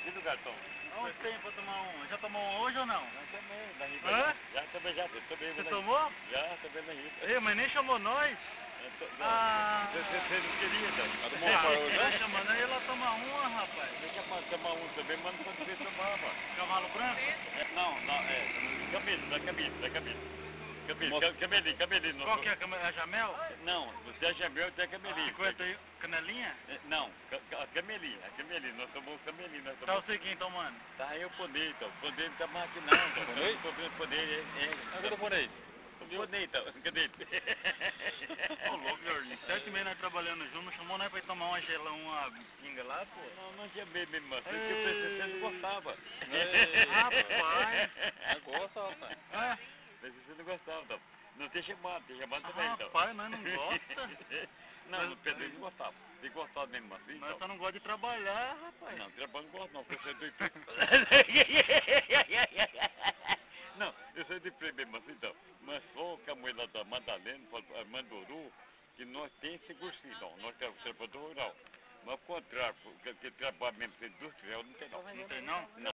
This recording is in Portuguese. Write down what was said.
Que lugar toma? Onde tem pra tomar um? Já tomou um hoje ou não? Já também, na Riba. Hã? Já também, também. Você tomou? Já, também na Riba. Ei, mas nem chamou nós. Ah. Você não queria, então? Tomou um par hoje, né? Chamando aí ela toma uma, rapaz. Deixa eu tomar um também, mas não pode ver tomar, mano. Cavalo branco? Não, camelinho. Qual que é a Jamel? Não, você é Jamel, tem a camelinho. 50 canelinha? Não, a camelinha, nós tomamos camelinho. Tá você quem tomando? Tá aí o Ponei, então. O Ponei não tá maquinando. Ponei? Ponei, Cadê o Ponei? Ponei, então. Cadê ele? Ô, louco, Jorginho. 7h30 nós trabalhando junto, não chamou nós pra ir tomar uma gelão, uma pinga lá, pô? Não chamei mesmo, assim, porque eu pensei que você não gostava. Rapaz! Eu gosto, rapaz. É? Pensei que você não gostava, então. Não tem chamado também, então. Rapaz, nós não gosta. Não, pensei que não gostava. Tem gostado mesmo assim, então. Nós só não gosta de trabalhar, rapaz. Não, trabalho não gosto não, porque eu sou do emprego. Não, eu sou de emprego mesmo assim, então. Mas só que a mulher lá da Madalena, Mandoru, que nós temos seguro-sim, não. Nós temos trabalhador rural. Mas ao contrário, que trabalha mesmo industrial, não tem não. Não tem não? Não.